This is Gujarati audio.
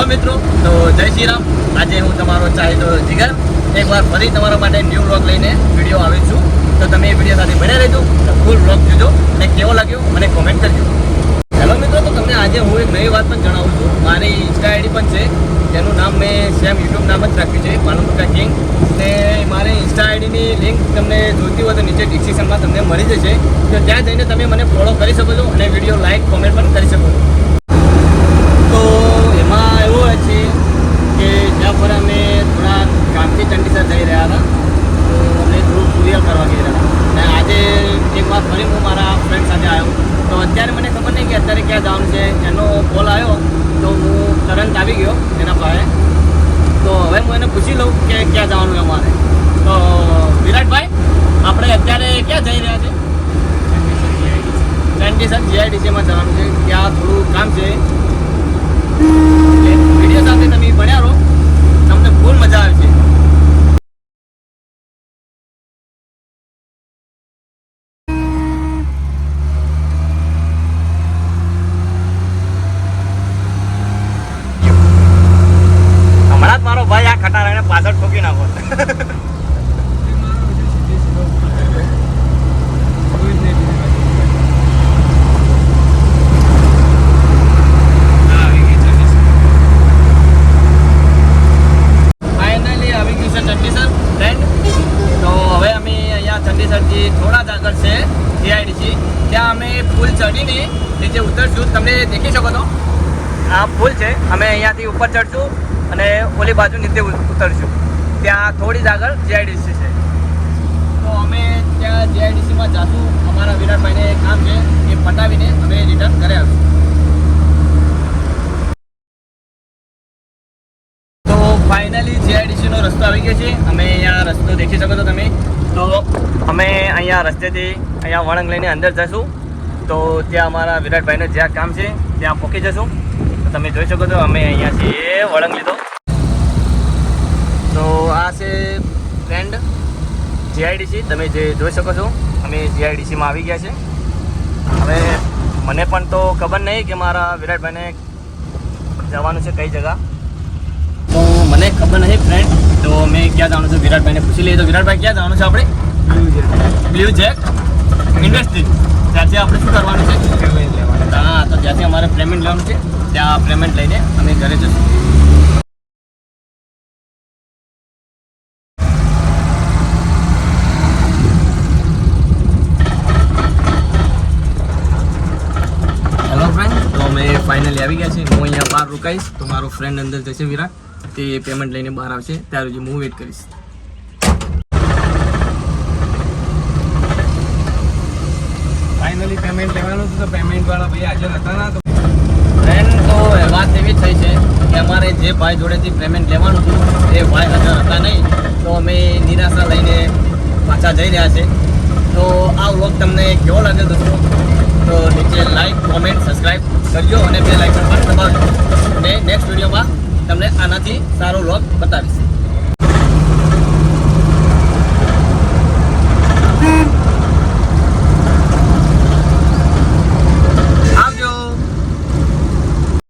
મિત્રો, તો જય શ્રી રામ. આજે હું તમારો ચાહેતો જીગર એકવાર ફરી તમારા માટે ન્યૂ વ્લોગ લઈને વિડીયો આવી છું. તો તમે એ વિડીયો સાથે બને રહેજો, ફૂલ વ્લોગ જોજો અને કેવો લાગ્યો મને કોમેન્ટ કરજો. હેલો મિત્રો, તો તમને આજે હું એક નવી વાત પણ જણાવું છું. મારી ઇન્સ્ટા આઈડી પણ છે, જેનું નામ મેં સેમ યુટ્યુબ નામ જ રાખ્યું છે, પાલનપુર કિંગ. ને મારી ઇન્સ્ટા આઈડીની લિંક તમને જોઈતી હોય તો નીચે ડિસ્ક્રિપ્શનમાં તમને મળી જશે. તો ત્યાં જઈને તમે મને ફોલો કરી શકો છો અને વિડીયો લાઈક કોમેન્ટ પણ કરી શકો છો. તો એમાં એવું હોય છે કે જ્યાં પર અમે થોડા કામથી ચંડીસર જઈ રહ્યા હતા, તો અમે થોડું કુરિયર કરવા ગઈ રહ્યા હતા. અને આજે એક વાર ફરી હું મારા ફ્રેન્ડ સાથે આવ્યો. તો અત્યારે મને ખબર નહીં કે અત્યારે ક્યાં જવાનું છે. એનો કોલ આવ્યો તો હું તરત આવી ગયો એના પાસે. તો હવે હું એને પૂછી લઉં કે ક્યાં જવાનું છે અમારે. તો વિરાટભાઈ, આપણે અત્યારે ક્યાં જઈ રહ્યા છે? ચંડીસર જીઆઈડીસીમાં જવાનું છે. ત્યાં થોડું કામ છે. વિડીયો સાથે તમે બન્યા રહો, તમને ફૂલ મજા આવે છે. હમણાં જ મારો ભાઈ આ ખટારાને પાછળ ઠોકી નાખો. ચંડીસરથી થોડા જ આગળ છે જીઆઈડીસી. ત્યાં અમે પુલ ચડીને નીચે ઉતરશું. તમને દેખી શકો છો આ પુલ છે. અમે અહીંયાથી ઉપર ચડશું અને ઓલી બાજુ નીચે ઉતરશું. ત્યાં થોડી જ આગળ જીઆઈડીસી છે. તો અમે ત્યાં જીઆઈડીસીમાં જઈશું. અમારા વિરાટભાઈને કામ છે, એ પટાવીને અમે રિટર્ન ઘરે આવીશું. તો ફાઇનલી જીઆઈડીસીનો રસ્તો આવી ગયો છે. અમે અહીંયા રસ્તો દેખી શકો છો તમે. તો અમે અહીંયા રસ્તેથી અહીંયા વળંગ લઈને અંદર જઈશું. તો ત્યાં અમારા વિરાટભાઈને જ્યાં કામ છે ત્યાં પહોંચી જશું. તો તમે જોઈ શકો છો અમે અહીંયાથી વળંગ લીધો. તો આ છે ફ્રેન્ડ જીઆઈડીસી. તમે જે જોઈ શકો છો અમે જીઆઈડીસીમાં આવી ગયા છે. હવે મને પણ તો ખબર નહીં કે મારા વિરાટભાઈને જવાનું છે કઈ જગ્યા. તો મને ખબર નહીં ફ્રેન્ડ. તો મેં ક્યાં જવાનું છે વિરાટભાઈને પૂછી લઈએ. તો વિરાટભાઈ ક્યાં જવાનું છે આપણે? Blue Jack industry. ત્યાંથી આપણે શું કરવાનું છે? પેમેન્ટ લેવાનું. હા, તો ત્યાંથી અમારે પેમેન્ટ લેવાનું છે. ત્યાં પેમેન્ટ લઈને અમે ઘરે જશું. હેલો ફ્રેન્ડ, તો અમે ફાઇનલી આવી ગયા છીએ. હું અહીંયા બહાર રોકાઈશ. તો મારો ફ્રેન્ડ અંદર જશે વિરાટ, તે પેમેન્ટ લઈને બહાર આવશે. ત્યાર સુધી હું વેઇટ કરીશ. ફાઇનલી પેમેન્ટ લેવાનું હતું, તો પેમેન્ટવાળા ભાઈ હાજર હતા ના. તો ફ્રેન્ડ, તો વાત એવી થઈ છે કે અમારે જે ભાઈ જોડેથી પેમેન્ટ લેવાનું હતું એ ભાઈ હાજર હતા નહીં. તો અમે નિરાશા લઈને પાછા જઈ રહ્યા છે. તો આ વ્લોગ તમને કેવો લાગ્યો દોસ્તો? તો નીચે લાઈક કોમેન્ટ સબસ્ક્રાઈબ કરજો અને બે લાઈક પણ દબાવજો. અને નેક્સ્ટ વિડીયોમાં તમને આનાથી સારો વ્લોગ બતાવીશ.